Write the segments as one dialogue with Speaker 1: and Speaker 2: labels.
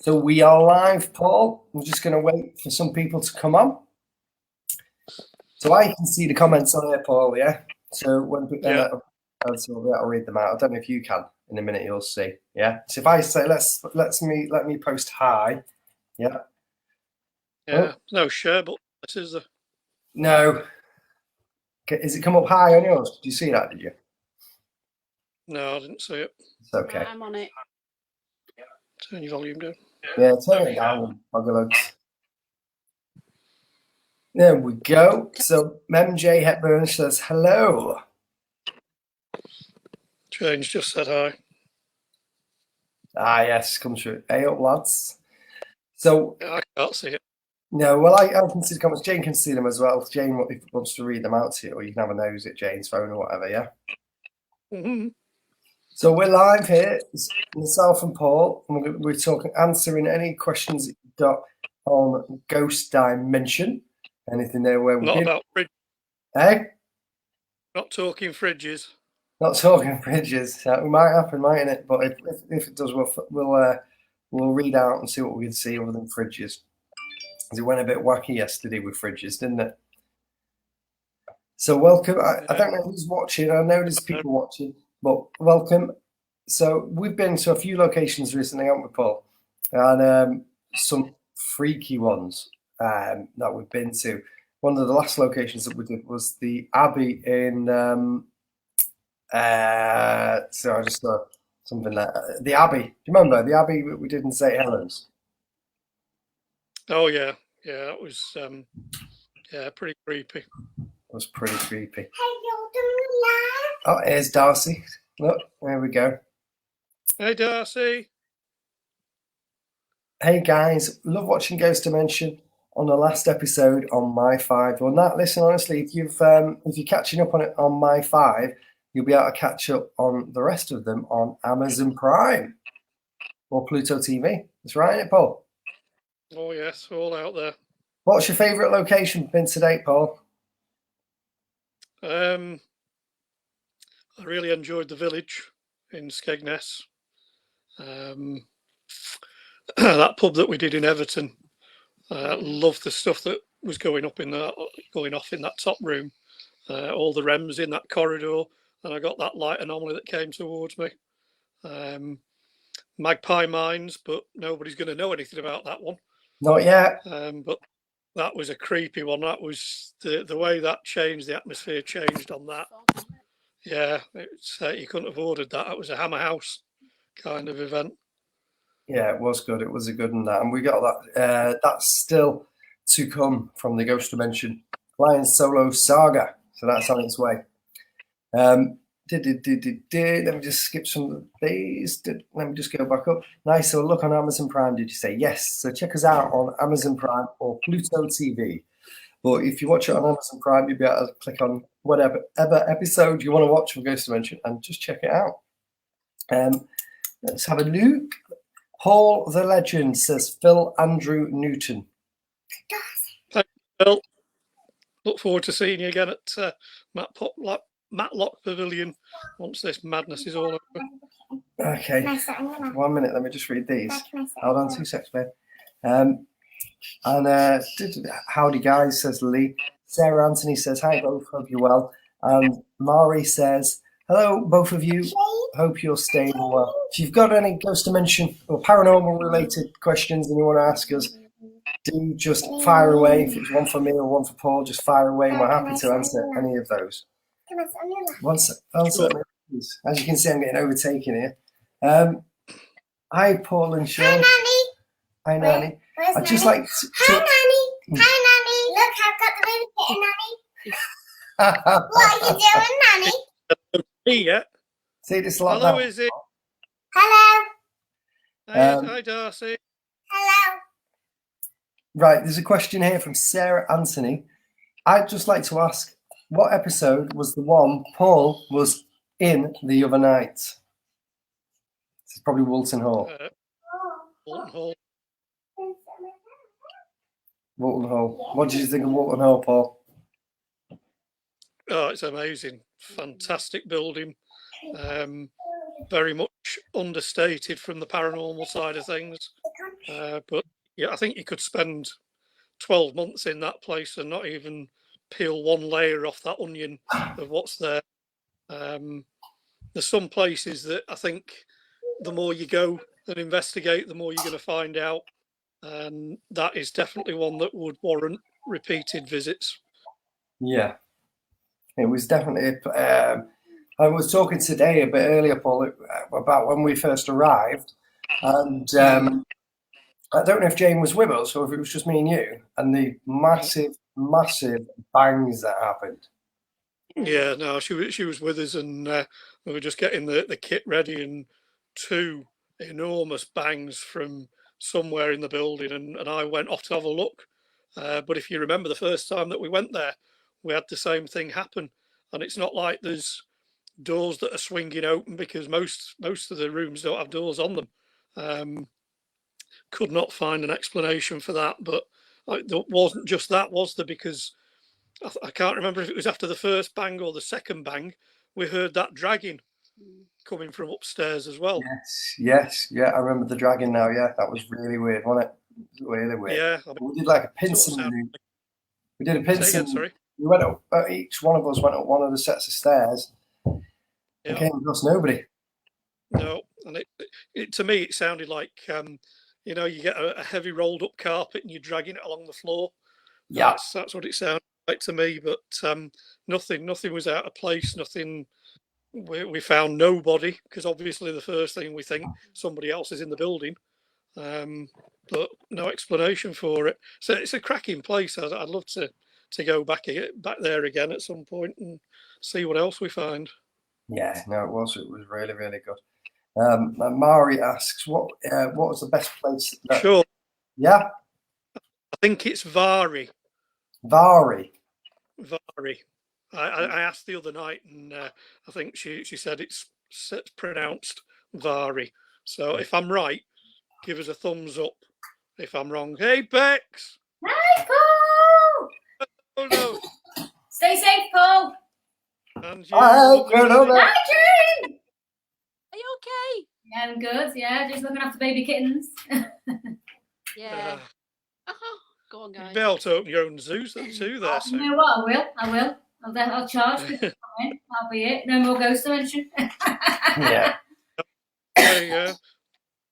Speaker 1: So we are live, Paul. I'm just going to wait for some people to come on. So I can see the comments on there, Paul, yeah? So when I'll read them out. I don't know if you can. In a minute, you'll see. Yeah. So if I say let me post hi. Yeah.
Speaker 2: Yeah. Oh. No share, but this is the.
Speaker 1: No. Is it come up high on yours? Did you see that? Did you?
Speaker 2: No, I didn't see it.
Speaker 1: It's okay.
Speaker 3: I'm on it.
Speaker 2: Turn your volume down.
Speaker 1: Yeah, turn it down, buggerlugs. There we go. So MJ Hepburn says hello.
Speaker 2: James just said hi.
Speaker 1: Ah, yes, come through. Hey up, lads. So
Speaker 2: I can't see it.
Speaker 1: No, well, I can see the comments. Jane can see them as well. Jane, if wants to read them out to you, or you can have a nose at Jane's phone or whatever, yeah?
Speaker 2: Mm-hmm.
Speaker 1: So we're live here. It's myself and Paul, and we're talking, answering any questions that you've got on Ghost Dimension. Anything there where we've
Speaker 2: Not
Speaker 1: been?
Speaker 2: about fridges.
Speaker 1: Eh?
Speaker 2: Not talking fridges.
Speaker 1: Not talking fridges. It might happen, mightn't it? But if it does, we'll read out and see what we can see other than fridges. It went a bit wacky yesterday with fridges, didn't it? So welcome. I don't know who's watching. I know there's people watching, but welcome. So we've been to a few locations recently, haven't we, Paul? And some freaky ones that we've been to. One of the last locations that we did was the Abbey in. So I just saw something like the Abbey. Do you remember the Abbey we did in St. Helens?
Speaker 2: Oh yeah, that was pretty creepy.
Speaker 1: It was pretty creepy. Oh, here's Darcy. Look, there we go.
Speaker 2: Hey Darcy.
Speaker 1: Hey guys, love watching Ghost Dimension on the last episode on My 5. Well, Nat, listen, honestly, if you're catching up on it on My 5, you'll be able to catch up on the rest of them on Amazon Prime or Pluto TV. That's right, isn't it, Paul?
Speaker 2: Oh yes, all out there.
Speaker 1: What's your favourite location been to date, Paul?
Speaker 2: I really enjoyed the village in Skegness. That pub that we did in Everton. Loved the stuff that was going off in that top room. All the REMs in that corridor, and I got that light anomaly that came towards me. Magpie Mines, but nobody's going to know anything about that one.
Speaker 1: Not yet.
Speaker 2: But that was a creepy one. That was the way that changed, the atmosphere changed on that. Yeah, it's you couldn't have ordered that. It was a Hammer House kind of event.
Speaker 1: Yeah, it was good. It was a good one, that. And we got that. That's still to come from the Ghost Dimension Flying Solo Saga. So that's on its way. Let me just skip some of these. Let me just go back up. Nice. So look on Amazon Prime, did you say? Yes. So check us out on Amazon Prime or Pluto TV. But if you watch it on Amazon Prime, you'll be able to click on whatever episode you want to watch from Ghost Dimension and just check it out. Let's have a look. Paul the Legend says Phil Andrew Newton.
Speaker 2: Thanks, Phil. Look forward to seeing you again at Matlock Pavilion once this madness is all over.
Speaker 1: Okay. 1 minute. Let me just read these. Hold on 2 seconds, babe. Howdy guys, says Lee. Sarah Anthony says hi both, hope you're well. And Mari says hello both of you, hope you're staying well. If you've got any Ghost Dimension or paranormal related questions and you want to ask us, do just fire away. If it's one for me or one for Paul, just fire away and we're happy to answer any of those. As you can see, I'm getting overtaken here. Hi Paul and Sean. Hi Nanny. I'd just like to...
Speaker 4: Hi Nanny. Look, I've got the baby Nanny. What are you doing, Nanny?
Speaker 2: Me yet?
Speaker 1: See this like
Speaker 2: hello,
Speaker 1: that.
Speaker 2: is it?
Speaker 4: Hello.
Speaker 2: Hi Darcy.
Speaker 4: Hello.
Speaker 1: Right, there's a question here from Sarah Anthony. I'd just like to ask, what episode was the one Paul was in the other night? This is probably Walton Hall.
Speaker 2: Walton Hall.
Speaker 1: Walton Hall. What did you think of Walton Hall, Paul?
Speaker 2: Oh, it's amazing. Fantastic building. Very much understated from the paranormal side of things. But yeah, I think you could spend 12 months in that place and not even peel one layer off that onion of what's there. There's some places that I think the more you go and investigate, the more you're going to find out. And that is definitely one that would warrant repeated visits.
Speaker 1: Yeah, it was definitely. I was talking today a bit earlier, Paul, about when we first arrived, and I don't know if Jane was with us or if it was just me and you, and the massive, massive bangs that happened.
Speaker 2: Yeah, no, she was with us, and we were just getting the kit ready, and two enormous bangs from somewhere in the building, and I went off to have a look. But if you remember the first time that we went there, we had the same thing happen, and it's not like there's doors that are swinging open, because most of the rooms don't have doors on them. Could not find an explanation for that, but there wasn't just that, was there? Because I can't remember if it was after the first bang or the second bang, we heard that dragging coming from upstairs as well.
Speaker 1: Yes, yeah, I remember the dragon now. Yeah, that was really weird, wasn't it? Really weird.
Speaker 2: Yeah,
Speaker 1: we did like a pincer room. We did a pincer.
Speaker 2: Sorry.
Speaker 1: We went up. Each one of us went up one of the sets of stairs. And came across nobody.
Speaker 2: No, and it to me it sounded like you know, you get a heavy rolled up carpet and you're dragging it along the floor.
Speaker 1: Yeah,
Speaker 2: that's what it sounded like to me. But nothing was out of place. Nothing. We found nobody, because obviously the first thing we think, somebody else is in the building. But no explanation for it. So it's a cracking place. I'd love to go back there again at some point and see what else we find.
Speaker 1: Yeah, no, it was really, really good. Mari asks, what was the best place?
Speaker 2: Sure.
Speaker 1: Yeah.
Speaker 2: I think it's Vari.
Speaker 1: Vari.
Speaker 2: I asked the other night, and I think she said it's pronounced Vari. So if I'm right, give us a thumbs up. If I'm wrong, hey Bex.
Speaker 3: Hi, Paul.
Speaker 2: Oh no.
Speaker 3: Stay safe, Paul.
Speaker 2: And
Speaker 1: Hi,
Speaker 3: Jane.
Speaker 5: Are you okay?
Speaker 3: Yeah, I'm good. Yeah, just looking after baby kittens.
Speaker 5: Yeah. Go on, guys.
Speaker 2: You'd be able to open your own zoos too there. So.
Speaker 3: You know what? I will. I'll charge. That'll be it. No more ghosts to mention.
Speaker 1: Yeah.
Speaker 2: There you go.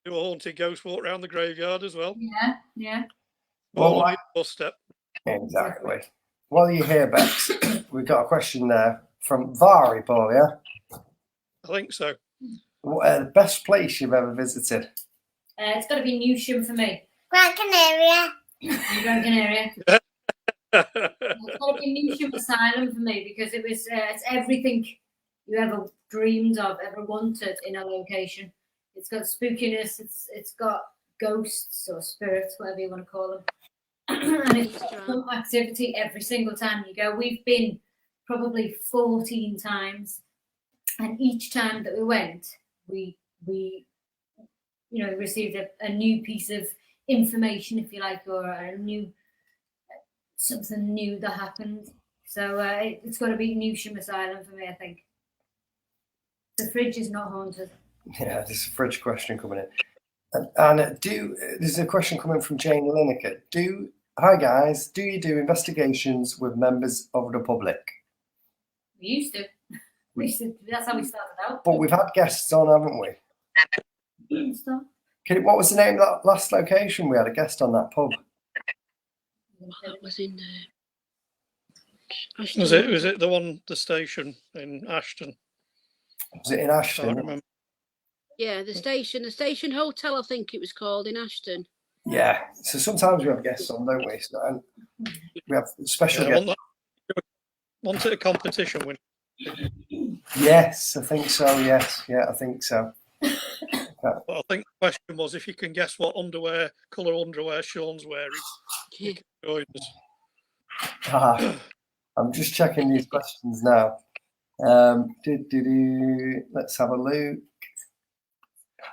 Speaker 2: Do a haunted ghost walk around the graveyard as well.
Speaker 3: Yeah.
Speaker 1: Well,
Speaker 2: on your step.
Speaker 1: Exactly. While you're here, Bex, we've got a question there from Vari, Paul, yeah?
Speaker 2: I think so.
Speaker 1: The best place you've ever visited?
Speaker 3: It's got to be Newsham for me.
Speaker 4: Gran Canaria.
Speaker 3: Gran Canaria. It's got to be Newsham Asylum for me, because it's everything you ever dreamed of, ever wanted in a location. It's got spookiness. It's got ghosts or spirits, whatever you want to call them. And it's got some activity every single time you go. We've been probably 14 times, and each time that we went, we received a new piece of information, if you like, or something new that happened. So it's got to be Newsham Asylum for me, I think. The fridge is not haunted.
Speaker 1: Yeah, there's a fridge question coming in. And there's a question coming from Jane Lineker. Hi guys, do you do investigations with members of the public?
Speaker 3: We used to. That's how we started out.
Speaker 1: But we've had guests on, haven't we?
Speaker 3: Stop.
Speaker 1: What was the name of that last location? We had a guest on that pub.
Speaker 5: That was in
Speaker 2: Was it the station in Ashton?
Speaker 1: Was it in Ashton?
Speaker 2: I can't remember.
Speaker 5: Yeah, the station hotel, I think it was called, in Ashton.
Speaker 1: Yeah. So sometimes we have guests on, don't we? And we have special guests.
Speaker 2: Want it a competition win?
Speaker 1: Yes, I think so. Yes, yeah, I think so.
Speaker 2: Well, I think the question was if you can guess what colour underwear Sean's wearing. You can join us.
Speaker 1: I'm just checking these questions now. Let's have a look.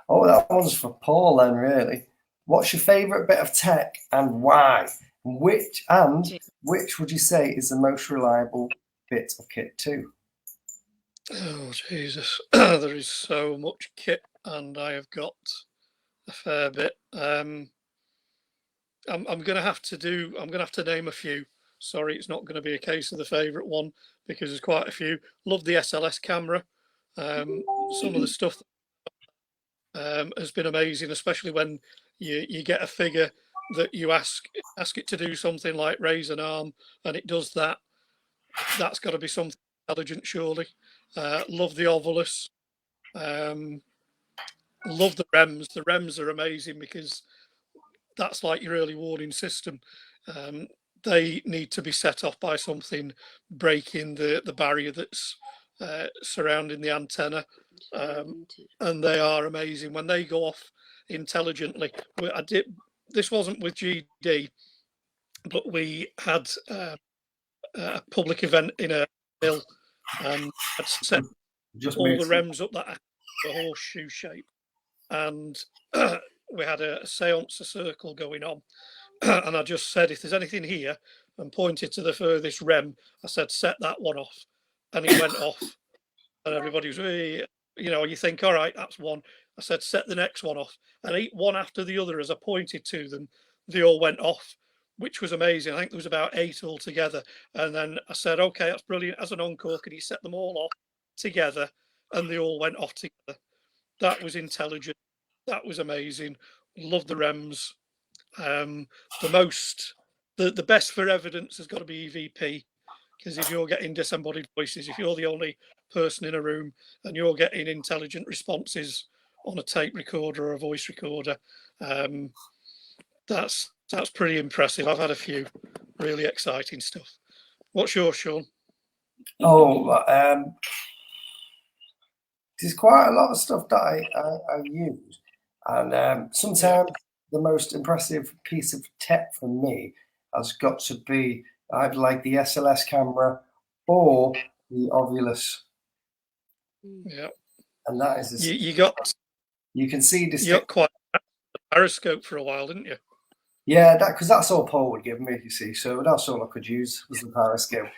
Speaker 1: Oh, that one's for Paul then, really. What's your favourite bit of tech and why? Which would you say is the most reliable bit of kit too?
Speaker 2: Oh, Jesus. There is so much kit, and I have got a fair bit. I'm going to have to name a few. Sorry, it's not going to be a case of the favourite one because there's quite a few. Love the SLS camera. Some of the stuff has been amazing, especially when you get a figure that you ask it to do something like raise an arm and it does that. That's got to be something intelligent, surely. Love the Ovilus. Love the REMs. The REMs are amazing because that's like your early warning system. They need to be set off by something breaking the barrier that's surrounding the antenna. And they are amazing when they go off intelligently. This wasn't with GD, but we had a public event in a mill and had set all the REMs up that a horseshoe shape, and we had a seance, a circle going on, and I just said, if there's anything here, and pointed to the furthest REM, I said, set that one off, and it went off, and everybody was, you think, all right, that's one. I said, set the next one off, and one after the other, as I pointed to them, they all went off, which was amazing. I think there was about 8 altogether, and then I said, okay, that's brilliant. As an encore, can you set them all off together? And they all went off together. That was intelligent. That was amazing. Love the REMs. The best for evidence has got to be EVP, because if you're getting disembodied voices, if you're the only person in a room and you're getting intelligent responses on a tape recorder or a voice recorder, that's pretty impressive. I've had a few really exciting stuff. What's yours, Sean?
Speaker 1: There's quite a lot of stuff that I use, and sometimes the most impressive piece of tech for me has got to be either like the SLS camera or the Ovilus.
Speaker 2: Yeah,
Speaker 1: and that is you can see this.
Speaker 2: You got quite a periscope for a while, didn't you?
Speaker 1: Yeah, because that's all Paul would give me, you see. So that's all I could use was the periscope.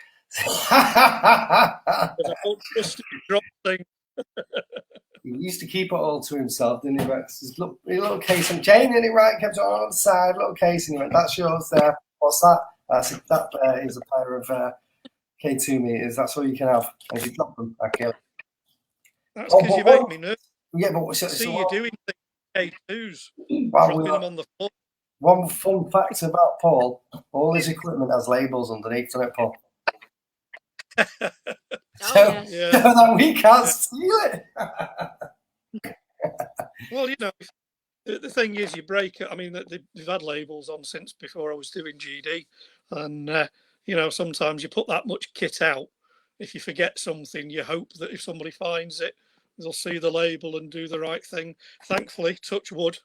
Speaker 1: He used to keep it all to himself, didn't he? His little case and chain in it, right? Kept it on the side, little case, and he went, "That's yours there. What's that? That is a pair of K2 meters. That's all you can have." And if you drop them, I kill.
Speaker 2: That's because you make me nervous.
Speaker 1: Yeah, but
Speaker 2: see you doing K2s,
Speaker 1: dropping
Speaker 2: them on the floor.
Speaker 1: One fun fact about Paul: all his equipment has labels underneath on it, Paul. So that we can't steal it.
Speaker 2: Well, the thing is, you break it. I mean, they've had labels on since before I was doing GD, and sometimes you put that much kit out. If you forget something, you hope that if somebody finds it, they'll see the label and do the right thing. Thankfully, touch wood,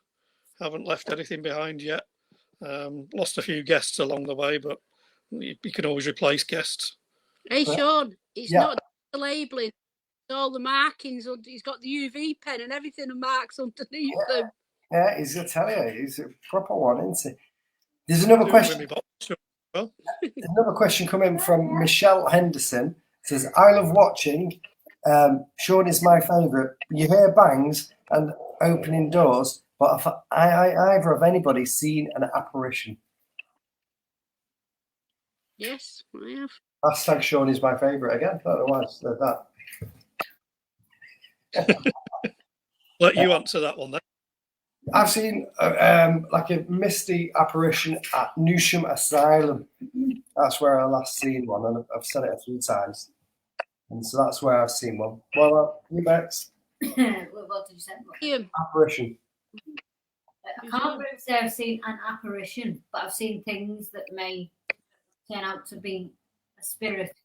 Speaker 2: haven't left anything behind yet. Lost a few guests along the way, but you can always replace guests.
Speaker 5: Hey, Sean, it's not the labelling, it's all the markings. He's got the UV pen and everything and marks underneath them.
Speaker 1: Yeah, he's going to tell you. He's a proper one, isn't he? There's another question. There's another question coming from Michelle Henderson. It says, I love watching. Sean is my favourite. You hear bangs and opening doors, but have either of anybody seen an apparition?
Speaker 5: Yes, I have.
Speaker 1: Hashtag Sean is my favourite again. I don't know why I said that.
Speaker 2: Let you answer that one then.
Speaker 1: I've seen like a Misty apparition at Newsham Asylum. That's where I last seen one, and I've said it a few times. And so that's where I've seen one. Well, you Bex?
Speaker 3: What did you say?
Speaker 1: Apparition.
Speaker 3: I can't really say I've seen an apparition, but I've seen things that may turn out to be a spirit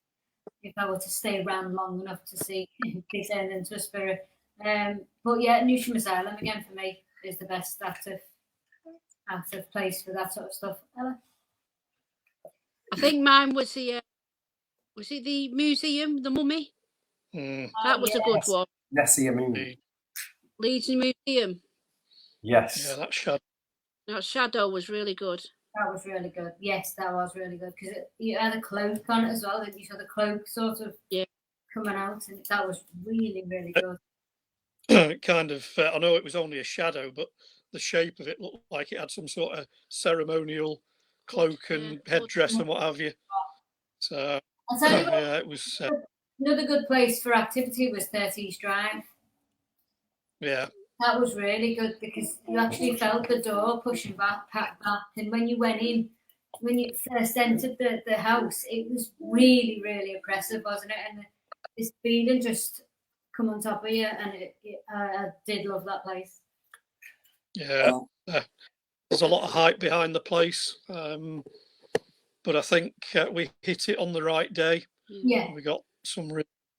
Speaker 3: if I were to stay around long enough to see if they turn into a spirit. But yeah, Newsham Asylum again for me is the best out of place for that sort of stuff. Ella?
Speaker 5: I think mine was the museum, the Mummy? That was a good one.
Speaker 1: Nessie Amoon.
Speaker 5: Leeds Museum.
Speaker 1: Yes.
Speaker 2: Yeah,
Speaker 5: that shadow was really good.
Speaker 3: That was really good. Yes, that was really good because you had a cloak on it as well. You saw the cloak sort of coming out, and that was really, really good.
Speaker 2: Kind of. I know it was only a shadow, but the shape of it looked like it had some sort of ceremonial cloak and headdress and what have you. So
Speaker 3: I'll tell you what,
Speaker 2: yeah, it was
Speaker 3: another good place for activity was 30 East Drive.
Speaker 2: yeah.
Speaker 3: That was really good because you actually felt the door pushing back, and when you went in, when you first entered the house, it was really, really oppressive, wasn't it? And this feeling just come on top of you, and I did love that place.
Speaker 2: Yeah, there's a lot of hype behind the place, but I think we hit it on the right day.
Speaker 3: Yeah,
Speaker 2: We got some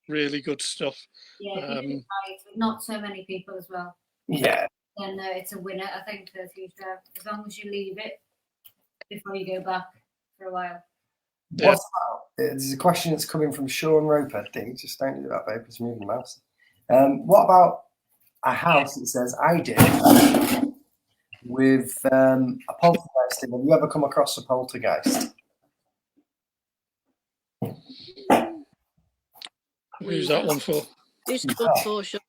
Speaker 2: really good stuff.
Speaker 3: yeah. If you did it right, with not so many people as well,
Speaker 1: Yeah.
Speaker 3: then it's a winner. I think 30 East Drive, as long as you leave it before you go back for a while.
Speaker 2: Yeah.
Speaker 1: What's about? There's a question that's coming from Sean Roper. Just don't do that, babe. It's moving the mouse. What about a house that says I did with a poltergeist in? Have you ever come across a poltergeist?
Speaker 2: Who's that one for?
Speaker 5: Who's good for Sean?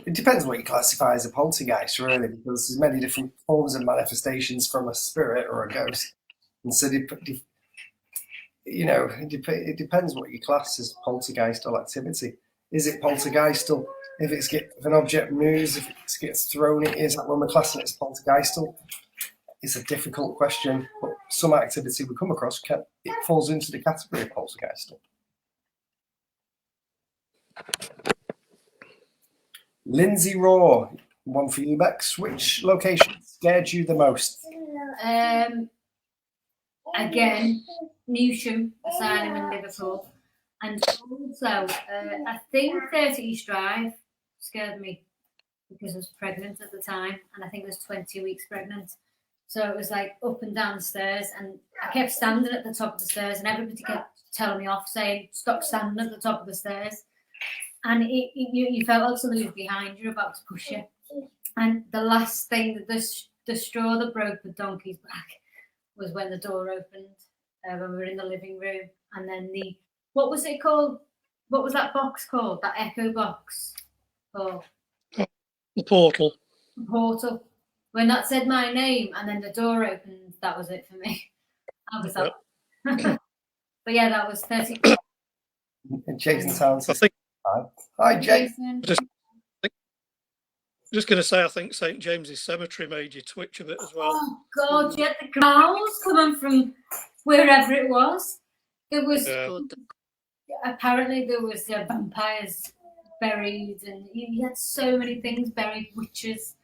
Speaker 1: It depends what you classify as a poltergeist, really, because there's many different forms of manifestations from a spirit or a ghost. And so, it depends what you class as poltergeistal activity. Is it poltergeistal if an object moves, if it gets thrown? Is that when we're classing it as poltergeistal? It's a difficult question, but some activity we come across it falls into the category of poltergeistal. Lindsay Raw, one for you, Bex. Which location scared you the most?
Speaker 3: Again, Newsham Asylum in Liverpool, and also I think 30 East Drive scared me because I was pregnant at the time, and I think I was 20 weeks pregnant. So it was like up and down the stairs, and I kept standing at the top of the stairs, and everybody kept telling me off, saying, "Stop standing at the top of the stairs." And you felt like somebody was behind you about to push you. And the last thing, the straw that broke the donkey's back was when the door opened, when we were in the living room. And then what was it called? What was that box called? That echo box? Oh,
Speaker 2: The portal.
Speaker 3: the portal. When that said my name and then the door opened, that was it for me. That was that. But yeah, that was 30.
Speaker 1: Jason sounds.
Speaker 2: I think.
Speaker 1: Hi, Jason.
Speaker 2: Just going to say, I think St James's Cemetery made you twitch a bit as well.
Speaker 3: Oh God, you had the growls coming from wherever it was. There was apparently there was vampires buried, and you had so many things buried, witches,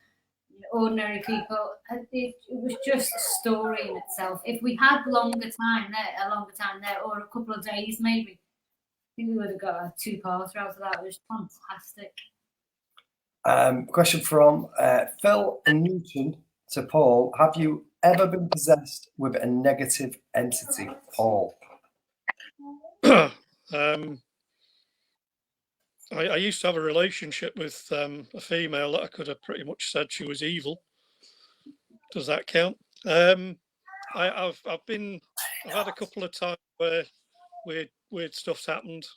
Speaker 3: ordinary people. It was just a story in itself. If we had a longer time there, or a couple of days maybe, I think we would have got a 2-parter out of that. It was fantastic.
Speaker 1: Question from Phil and Newton to Paul. Have you ever been possessed with a negative entity, Paul?
Speaker 2: I used to have a relationship with a female that I could have pretty much said she was evil. Does that count? I've had a couple of times where weird stuff's happened.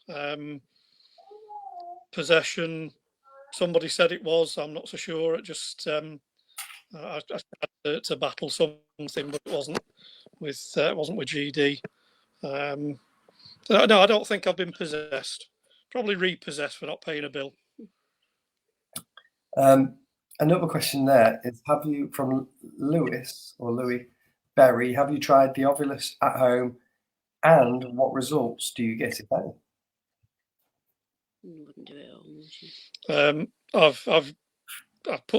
Speaker 2: Possession. Somebody said it was. I'm not so sure. It just I had to battle something, but it wasn't with GD. No, I don't think I've been possessed. Probably repossessed for not paying a bill.
Speaker 1: Another question there is: have you, from Louis Berry, have you tried the Ovilus at home, and what results do you get, if any?
Speaker 5: Wouldn't do it all.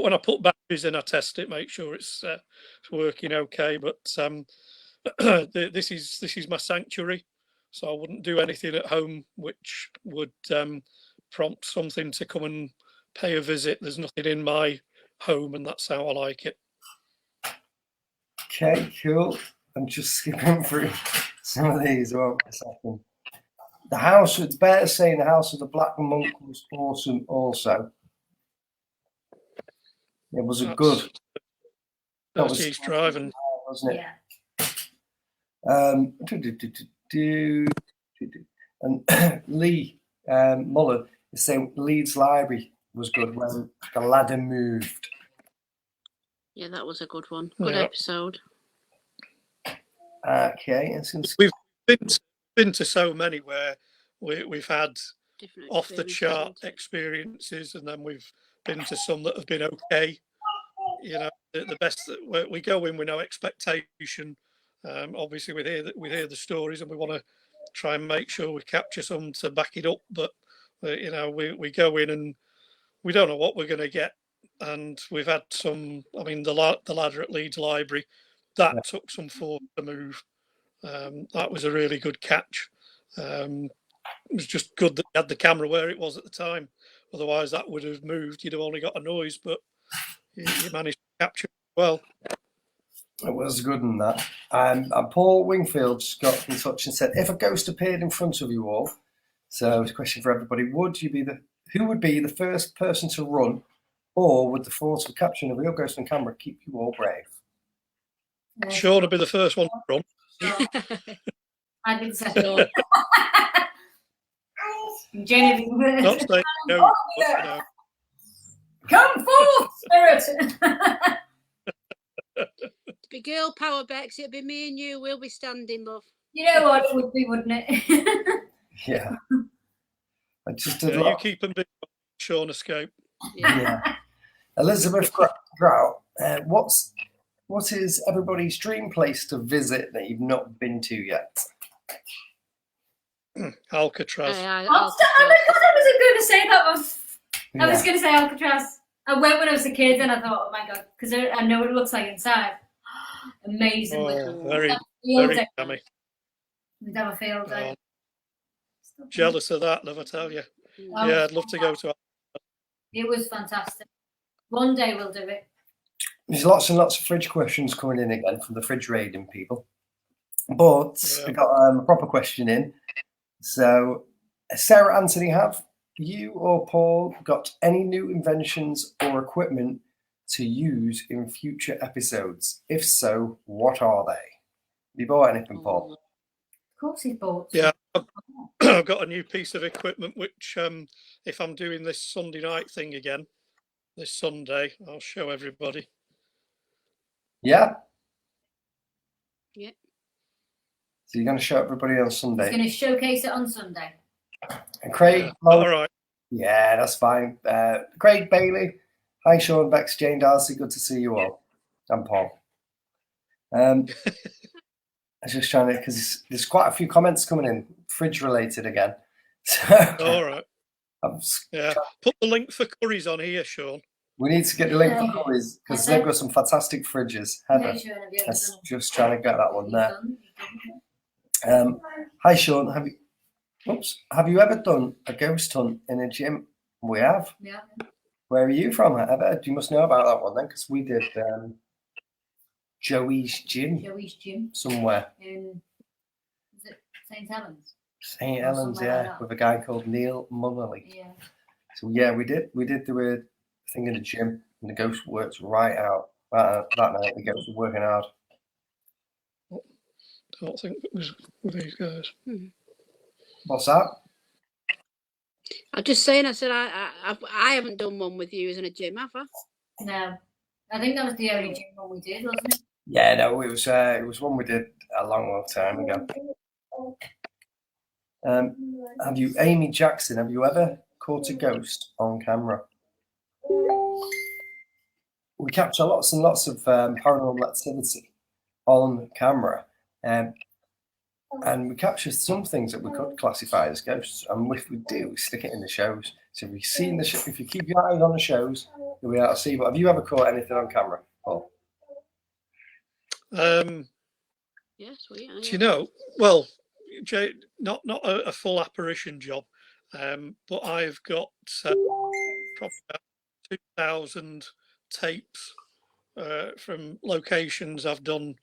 Speaker 2: When I put batteries in, I test it, make sure it's working okay. But this is my sanctuary, so I wouldn't do anything at home which would prompt something to come and pay a visit. There's nothing in my home, and that's how I like it.
Speaker 1: Okay, cool. I'm just skipping through some of these. Well, a second. The house, it's better saying the house of the Black Monk was awesome also. It was a good.
Speaker 2: That was East Drive,
Speaker 1: wasn't it?
Speaker 3: Yeah.
Speaker 1: And Lee Mullen is saying Leeds Library was good when the ladder moved.
Speaker 5: Yeah, that was a good one. Good
Speaker 2: Yeah.
Speaker 5: episode.
Speaker 1: Okay, and since
Speaker 2: We've been to so many where we've had
Speaker 5: Different
Speaker 2: off the chart
Speaker 5: experiences,
Speaker 2: experiences, and then we've been to some that have been okay. You know, the best that we go in with no expectation. Obviously, we hear the stories, and we want to try and make sure we capture some to back it up. But you know, we go in and we don't know what we're going to get. And we've had some. I mean, the ladder at Leeds Library that took some force to move. That was a really good catch. It was just good that you had the camera where it was at the time. Otherwise, that would have moved. You'd have only got a noise, but you managed to capture it well.
Speaker 1: it was good in that. And Paul Wingfield's got in touch and said, if a ghost appeared in front of you all, so it's a question for everybody, who would be the first person to run, or would the force of capturing a real ghost on camera keep you all brave?
Speaker 2: Sean would be the first one to run.
Speaker 3: I'd be the second one. Jenny,
Speaker 2: Not saying no, but, you know.
Speaker 3: come forth, spirit.
Speaker 5: It'd be girl power, Bex. It'd be me and you. We'll be standing, love.
Speaker 3: You know what it would be, wouldn't it?
Speaker 1: Yeah. I just did
Speaker 2: You keep them big, Sean escape.
Speaker 1: Yeah. Elizabeth Grout, what is everybody's dream place to visit that you've not been to yet?
Speaker 2: Alcatraz.
Speaker 3: Oh my God, I wasn't going to say that one. I was going to say Alcatraz. I went when I was a kid and I thought, oh my God, because I know what it looks like inside. Amazing.
Speaker 2: Oh, very yummy.
Speaker 3: We'd have a field day.
Speaker 2: Jealous of that, love, I tell you. Yeah, I'd love to go to.
Speaker 3: It was fantastic. One day we'll do it.
Speaker 1: There's lots and lots of fridge questions coming in again from the fridge raiding people. But I got a proper question in. So, Sarah Anthony, have you or Paul got any new inventions or equipment to use in future episodes? If so, what are they? Have you bought anything, Paul?
Speaker 3: Of course he bought.
Speaker 2: Yeah, I've got a new piece of equipment which, if I'm doing this Sunday night thing again, this Sunday, I'll show everybody.
Speaker 1: Yeah?
Speaker 5: Yeah.
Speaker 1: So you're going to show everybody on Sunday?
Speaker 3: He's going to showcase it on Sunday.
Speaker 1: And Craig,
Speaker 2: All right.
Speaker 1: Yeah, that's fine. Craig Bailey, hi Sean, Bex, Jane Darcy, good to see you all. And Paul. I was just trying to, because there's quite a few comments coming in, fridge related again. So,
Speaker 2: all right.
Speaker 1: Yeah.
Speaker 2: Put the link for curries on here, Sean.
Speaker 1: We need to get the link for curries because they've got some fantastic fridges. Heather, just trying to get that one there. Hi Sean, have you ever done a ghost hunt in a gym? We have.
Speaker 3: Yeah.
Speaker 1: Where are you from, Heather? You must know about that one then, because we did Joey's gym.
Speaker 3: Joey's gym.
Speaker 1: Somewhere.
Speaker 3: In, is it St. Helens?
Speaker 1: St. Helens, yeah, like with a guy called Neil Munnelly.
Speaker 3: Yeah.
Speaker 1: So yeah, we did do a thing in the gym, and the ghost works right out. That night, the ghost was working hard.
Speaker 2: I don't think it was with these guys.
Speaker 1: What's that?
Speaker 5: I'm just saying. I said I haven't done one with you in a gym, have I?
Speaker 3: No, I think that was the only gym one we did, wasn't it?
Speaker 1: Yeah, no, it was one we did a long time ago. Amy Jackson, have you ever caught a ghost on camera? We capture lots and lots of paranormal activity on camera, and we capture some things that we could classify as ghosts. And if we do, we stick it in the shows. So if you've seen if you keep your eyes on the shows, you'll be able to see. But have you ever caught anything on camera, Paul?
Speaker 5: Yes, we are.
Speaker 2: Do you know? Well, Jay, not a full apparition job, but I've got probably about 2,000 tapes from locations I've done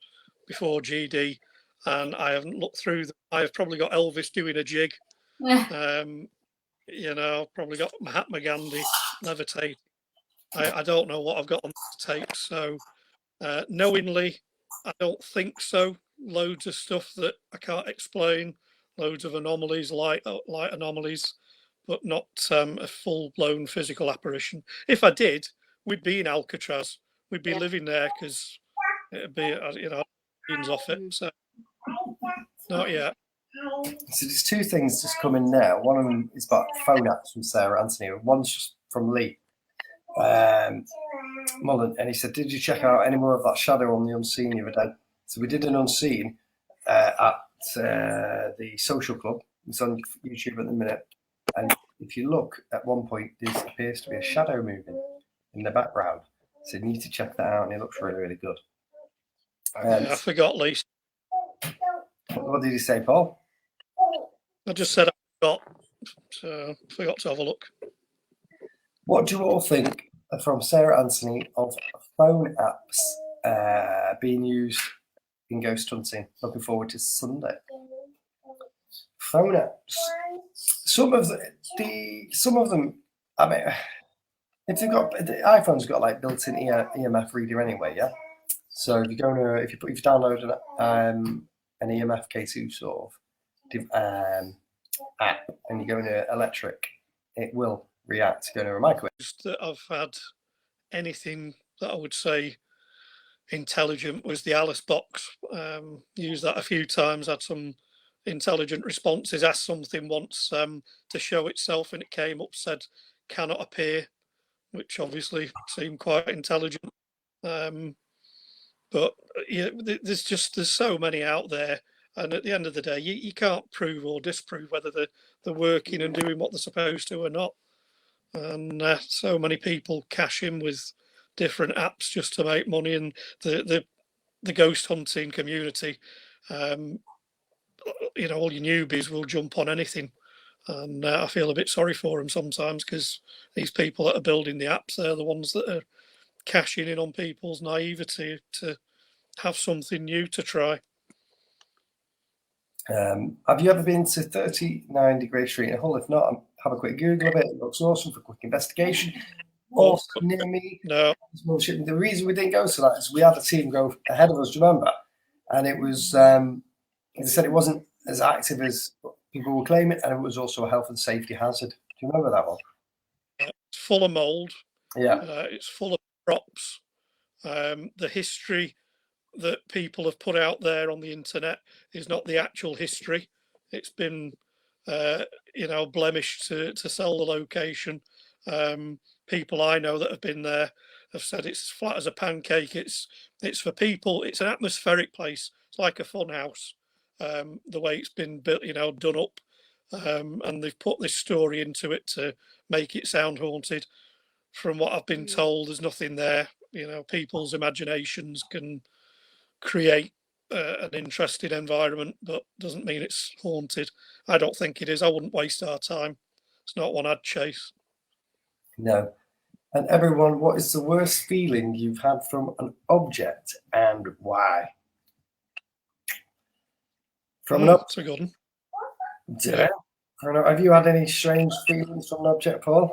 Speaker 2: before GD, and I haven't looked through them. I've probably got Elvis doing a jig. Probably got Mahatma Gandhi levitating. I don't know what I've got on the tapes, so knowingly, I don't think so. Loads of stuff that I can't explain, loads of anomalies, light anomalies, but not a full-blown physical apparition. If I did, we'd be in Alcatraz. We'd be living there because it'd be, millions off it. So not yet.
Speaker 1: So there's two things just coming now. One of them is about phone apps from Sarah Anthony. One's just from Lee Mullen, and he said, "Did you check out any more of that shadow on the unseen the other day?" So we did an unseen at the social club. It's on YouTube at the minute, and if you look at one point, there appears to be a shadow moving in the background. So you need to check that out, and it looks really, really good.
Speaker 2: I forgot, Lee.
Speaker 1: What did you say, Paul?
Speaker 2: I just said I forgot, so forgot to have a look.
Speaker 1: What do you all think from Sarah Anthony of phone apps being used in ghost hunting? Looking forward to Sunday. Phone apps. Some of them. I mean, if you've got the iPhone's got like built-in EMF reader anyway, yeah. So if you're going to if you download an EMF K2 sort of app and you go into electric, it will react going to a microwave.
Speaker 2: That I've had anything that I would say intelligent was the Alice box. Used that a few times, had some intelligent responses, asked something once to show itself and it came up, said cannot appear, which obviously seemed quite intelligent. But yeah, there's so many out there, and at the end of the day, you can't prove or disprove whether they're working and doing what they're supposed to or not. And so many people cash in with different apps just to make money, and the ghost hunting community, all your newbies will jump on anything, and I feel a bit sorry for them sometimes because these people that are building the apps, they're the ones that are cashing in on people's naivety to have something new to try.
Speaker 1: Have you ever been to 39 Degree Street in Hull? If not, have a quick Google of it. It looks awesome for quick investigation. Also near me.
Speaker 2: No.
Speaker 1: The reason we didn't go to that is we had a team go ahead of us, do you remember? And it was, as I said, it wasn't as active as people were claiming, and it was also a health and safety hazard. Do you remember that one?
Speaker 2: It's full of mould.
Speaker 1: Yeah.
Speaker 2: It's full of props. The history that people have put out there on the internet is not the actual history. It's been, blemished to sell the location. People I know that have been there have said it's as flat as a pancake. It's for people. It's an atmospheric place. It's like a fun house. The way it's been built, done up, and they've put this story into it to make it sound haunted. From what I've been told, there's nothing there. People's imaginations can create an interesting environment, but doesn't mean it's haunted. I don't think it is. I wouldn't waste our time. It's not one I'd chase.
Speaker 1: No. And everyone, what is the worst feeling you've had from an object and why?
Speaker 2: That's a good one.
Speaker 1: Yeah. Have you had any strange feelings from an object, Paul?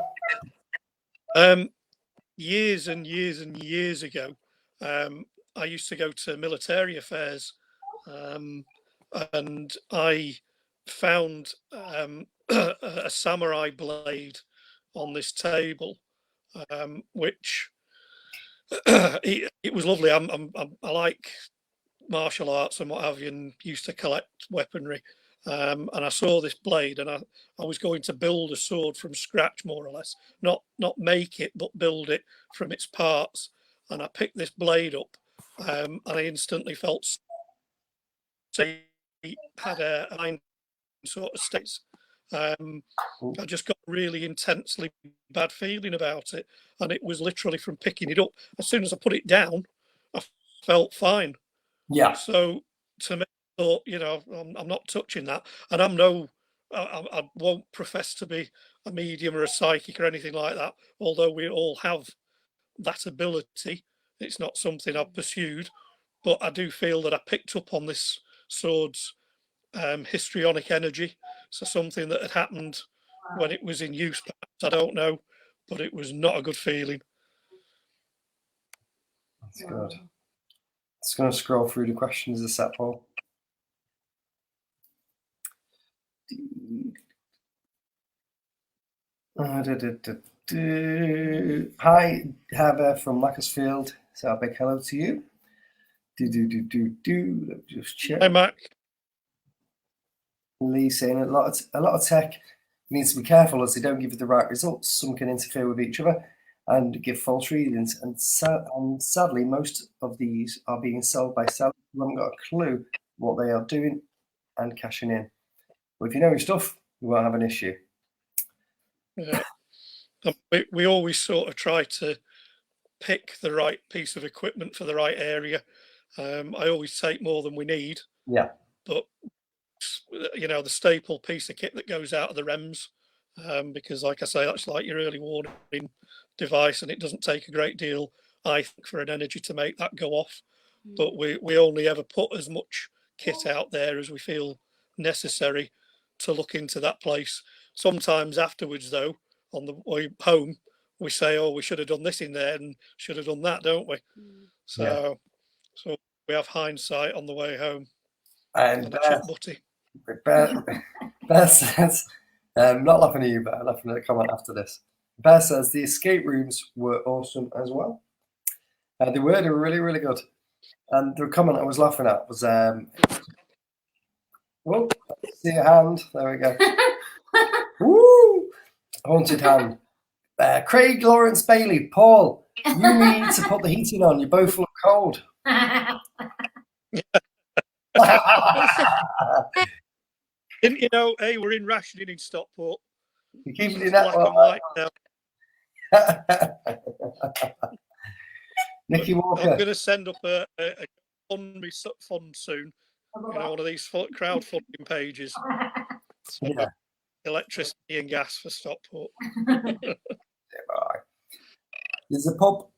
Speaker 2: Years and years and years ago, I used to go to military affairs, and I found a samurai blade on this table, which it was lovely. I like martial arts and what have you, and used to collect weaponry. And I saw this blade, and I was going to build a sword from scratch, more or less, not make it, but build it from its parts. And I picked this blade up, and I instantly felt it had a mind sort of states. I just got a really intensely bad feeling about it, and it was literally from picking it up. As soon as I put it down, I felt fine.
Speaker 1: Yeah.
Speaker 2: So to me, I thought, I'm not touching that, and I won't profess to be a medium or a psychic or anything like that. Although we all have that ability, it's not something I've pursued. But I do feel that I picked up on this sword's histrionic energy. So something that had happened when it was in use, perhaps, I don't know, but it was not a good feeling.
Speaker 1: That's good. Just going to scroll through the questions a sec, Paul. Hi, Heather from Macclesfield. So a big hello to you. Let me just check.
Speaker 2: Hi, Mac.
Speaker 1: Lee saying a lot of tech needs to be careful as they don't give you the right results. Some can interfere with each other and give false readings. And sadly, most of these are being sold by sellers who haven't got a clue what they are doing and cashing in. But if you know your stuff, you won't have an issue.
Speaker 2: Yeah. We always sort of try to pick the right piece of equipment for the right area. I always take more than we need.
Speaker 1: Yeah.
Speaker 2: But you know, the staple piece of kit that goes out of the REMs, because like I say, that's like your early warning device, and it doesn't take a great deal, I think, for an energy to make that go off. But we only ever put as much kit out there as we feel necessary to look into that place. Sometimes afterwards, though, on the way home, we say, "Oh, we should have done this in there and should have done that," don't we? So we have hindsight on the way home.
Speaker 1: And
Speaker 2: Bear
Speaker 1: says, not laughing at you, but I'm laughing at the comment after this. Bear says the escape rooms were awesome as well. They were really, really good. And the comment I was laughing at was, whoa, see a hand. There we go. Woo! Haunted hand. Craig Lawrence Bailey, Paul, you need to put the heating on. You both look cold.
Speaker 2: Didn't you know, hey, we're in rationing in Stockport.
Speaker 1: You keep doing
Speaker 2: Black and white now.
Speaker 1: Nicky Walker.
Speaker 2: I'm going to send up a fund soon. You know, one of these crowdfunding pages. So,
Speaker 1: Yeah.
Speaker 2: Electricity and gas for Stockport.
Speaker 1: There's a pub.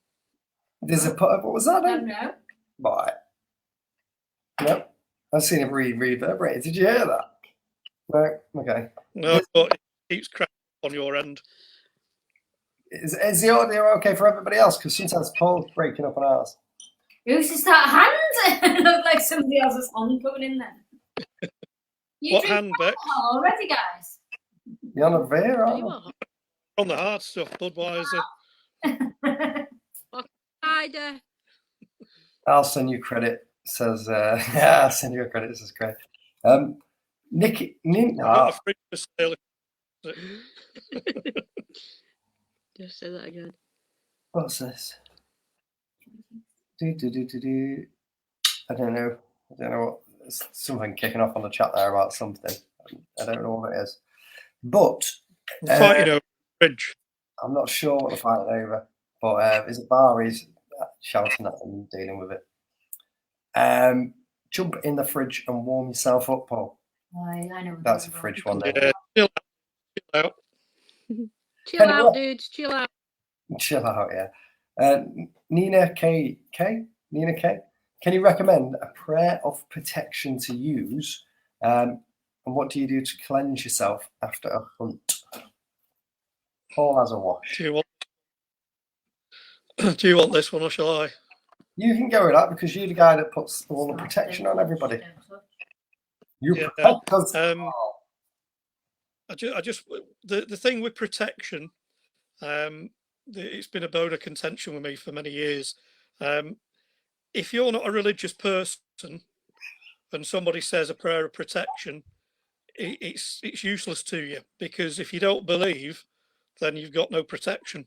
Speaker 1: What was that?
Speaker 3: I don't know.
Speaker 1: Bye. Yep. I've seen it reverberate. Did you hear that? No. Okay.
Speaker 2: No, but it keeps cracking on your end.
Speaker 1: Is the audio okay for everybody else? Because sometimes Paul's breaking up on ours.
Speaker 3: Who's just that hand? It looked like somebody else's hand coming in there.
Speaker 2: What hand, Beck?
Speaker 3: Already, guys.
Speaker 1: You're on a veer, aren't you?
Speaker 2: On the hard stuff, Budweiser.
Speaker 1: I'll send you credit. Says yeah, I'll send you a credit. This is great. Nicky,
Speaker 2: Not a free for sale.
Speaker 5: Just say that again.
Speaker 1: What's this? I don't know. What. There's something kicking off on the chat there about something. I don't know what it is. But
Speaker 2: Fighting over the fridge.
Speaker 1: I'm not sure what they're fighting over. But is it Barry's shouting at them and dealing with it? Jump in the fridge and warm yourself up, Paul.
Speaker 3: I know.
Speaker 1: That's a fridge one there.
Speaker 2: Yeah, chill out.
Speaker 5: Chill out, dudes. Chill out.
Speaker 1: Chill out, yeah. Nina K. Can you recommend a prayer of protection to use? And what do you do to cleanse yourself after a hunt? Paul has a wash.
Speaker 2: Do you want this one or shall I?
Speaker 1: You can go with that because you're the guy that puts all the protection on everybody. You protect us.
Speaker 2: The thing with protection, it's been a bone of contention with me for many years. If you're not a religious person and somebody says a prayer of protection, it's useless to you, because if you don't believe, then you've got no protection.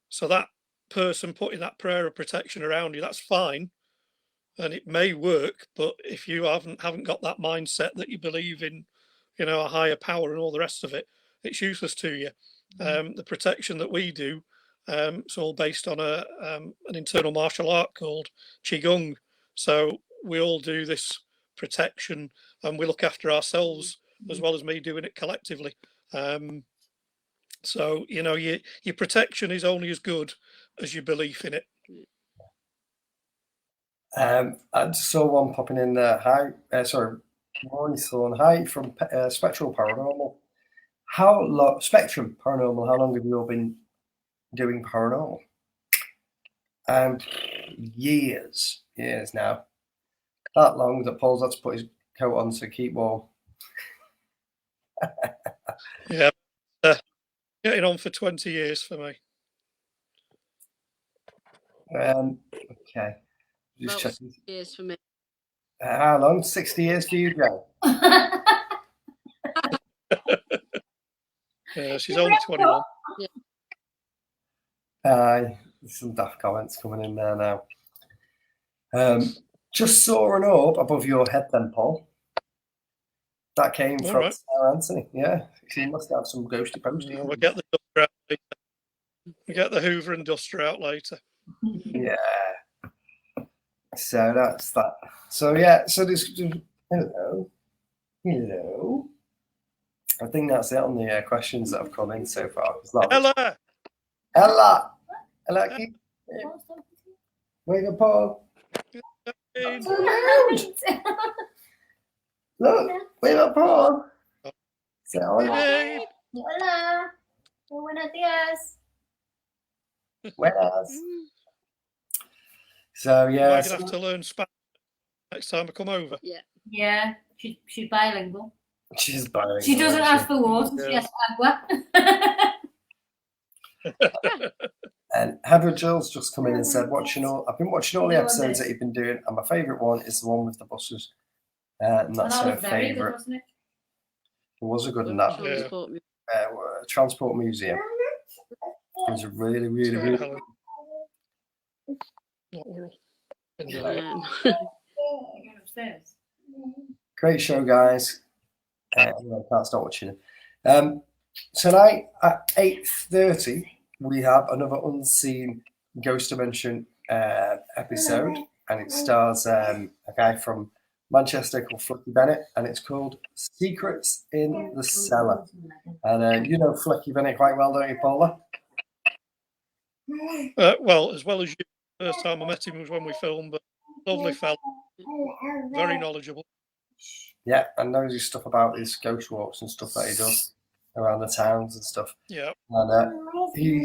Speaker 2: So that person putting that prayer of protection around you, that's fine, and it may work, but if you haven't got that mindset that you believe in, you know, a higher power and all the rest of it, it's useless to you. The protection that we do, it's all based on an internal martial art called Qigong. So we all do this protection and we look after ourselves as well as me doing it collectively. So, you know, your protection is only as good as your belief in it.
Speaker 1: I just saw one popping in there. Hi, Ronnie Thorne. Hi from Spectral Paranormal. Spectrum Paranormal, how long have you all been doing paranormal? Years now. That long that Paul's had to put his coat on to keep warm.
Speaker 2: Yeah. Getting on for 20 years for me.
Speaker 1: Okay. Just
Speaker 5: About
Speaker 1: checking.
Speaker 5: years for me.
Speaker 1: How long? 60 years for you, Joe?
Speaker 2: She's only 21.
Speaker 1: There's some daft comments coming in there now. Just saw an orb above your head then, Paul. That came
Speaker 2: All
Speaker 1: from
Speaker 2: right.
Speaker 1: Sarah Anthony. Yeah, she must have some ghosty posty.
Speaker 2: We'll get the duster out later. We get the Hoover and duster out later.
Speaker 1: Yeah. So that's that. So yeah, so this hello. I think that's it on the questions that have come in so far.
Speaker 2: Ella!
Speaker 1: Ella! Keep wave at Paul. Look, wave at Paul. Say hola.
Speaker 2: Babe.
Speaker 3: Hola. Buenos dias.
Speaker 1: Buenas. So yeah,
Speaker 2: I'm going to have to learn Spanish next time I come over.
Speaker 3: Yeah, she's bilingual.
Speaker 1: she's bilingual.
Speaker 3: She doesn't ask for water, she
Speaker 2: Yeah.
Speaker 3: asks for agua.
Speaker 1: And Heather Jill's just come in and said, I've been watching all the episodes that you've been doing, and my favourite one is the one with the buses. And that's
Speaker 3: That
Speaker 1: her
Speaker 3: was very good,
Speaker 1: favourite.
Speaker 3: wasn't it?
Speaker 1: It was a good one, that.
Speaker 5: Transport me.
Speaker 1: Transport Museum. It was a really, really,
Speaker 2: Sorry,
Speaker 1: really
Speaker 2: Helen. Not we're all in the-
Speaker 5: Yeah.
Speaker 3: Going upstairs.
Speaker 1: great show, guys. I can't stop watching it. Tonight at 8:30, we have another Unseen Ghost Dimension episode, and it stars a guy from Manchester called Flecky Bennett, and it's called Secrets in the Cellar. And you know Flecky Bennett quite well, don't you, Paula?
Speaker 2: Well, as well as you. First time I met him was when we filmed, but lovely fella, very knowledgeable.
Speaker 1: Yeah, and knows his stuff about his ghost walks and stuff that he does around the towns and stuff.
Speaker 2: Yeah.
Speaker 1: And he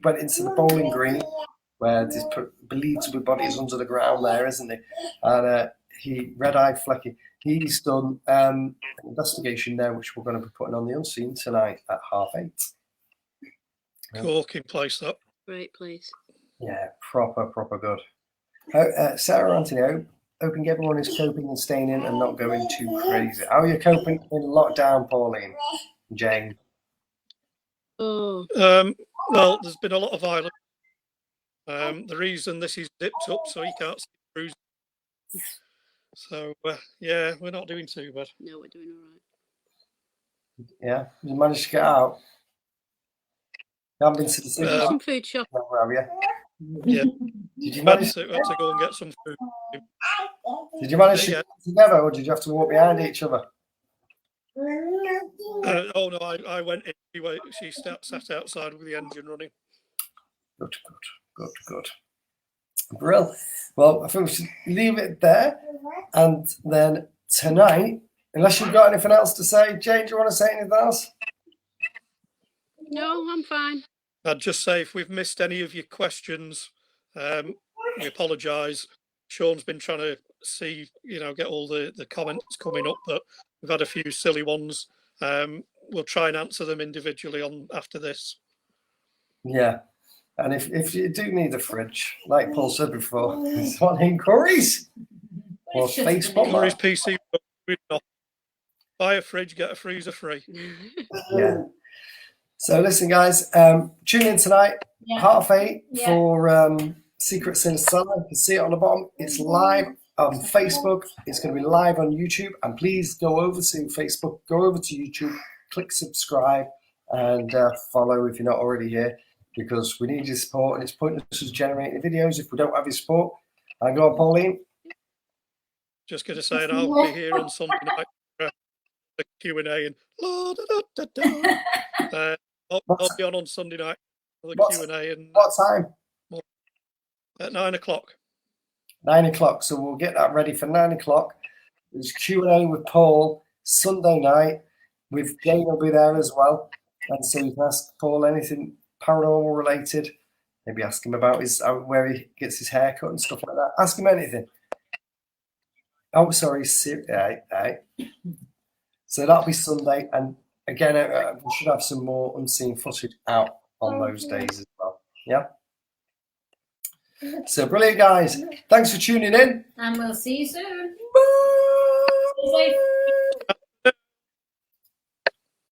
Speaker 1: went into the bowling green where there's believed to be bodies under the ground there, isn't he? And he red-eyed Flecky. He's done an investigation there, which we're going to be putting on the Unseen tonight at 8:30.
Speaker 2: Corking place that.
Speaker 5: Great place.
Speaker 1: Yeah, proper good. Sarah Anthony, hoping everyone is coping and staying in and not going too crazy. How are you coping in lockdown, Pauline? Jane?
Speaker 5: Oh,
Speaker 2: Well, there's been a lot of violence. The reason this is zipped up so you can't see through. So yeah, we're not doing too bad.
Speaker 5: no, we're doing all right.
Speaker 1: Yeah, you managed to get out. You haven't been to the cinema,
Speaker 5: Some food shop.
Speaker 1: have you?
Speaker 2: Yeah.
Speaker 1: Did you
Speaker 2: Had
Speaker 1: manage?
Speaker 2: to go and get some food.
Speaker 1: Did you manage to
Speaker 2: Yeah.
Speaker 1: get together, or did you have to walk behind each other?
Speaker 2: Oh no, I went in. She sat outside with the engine running.
Speaker 1: Good. Brill. Well, I think we should leave it there, and then tonight, unless you've got anything else to say, Jane, do you want to say anything else?
Speaker 5: No, I'm fine.
Speaker 2: I'd just say if we've missed any of your questions, we apologise. Sean's been trying to see, get all the comments coming up, but we've had a few silly ones. We'll try and answer them individually on after this.
Speaker 1: Yeah. And if you do need a fridge, like Paul said before, it's on in Curry's or Facebook.
Speaker 2: Curry's PC. Buy a fridge, get a freezer free.
Speaker 1: Yeah. So listen, guys, tune in tonight, 8:30 for Secrets in the Cellar. You can see it on the bottom. It's live on Facebook. It's going to be live on YouTube. And please go over to Facebook, go over to YouTube, click subscribe, and follow if you're not already here, because we need your support, and it's pointless us generating videos if we don't have your support. And go on, Pauline.
Speaker 2: Just going to say, and I'll be here on Sunday night for the Q&A and I'll be on Sunday night for the Q&A. And
Speaker 1: what time?
Speaker 2: At 9 o'clock.
Speaker 1: 9 o'clock. So we'll get that ready for 9 o'clock. There's Q&A with Paul Sunday night. With Jane will be there as well. And so you can ask Paul anything paranormal related. Maybe ask him about where he gets his hair cut and stuff like that. Ask him anything. Oh, sorry. So that'll be Sunday. And again, we should have some more unseen footage out on those days as well. Yeah. So brilliant, guys. Thanks for tuning in.
Speaker 3: And we'll see you soon.
Speaker 1: Bye.
Speaker 3: Stay safe.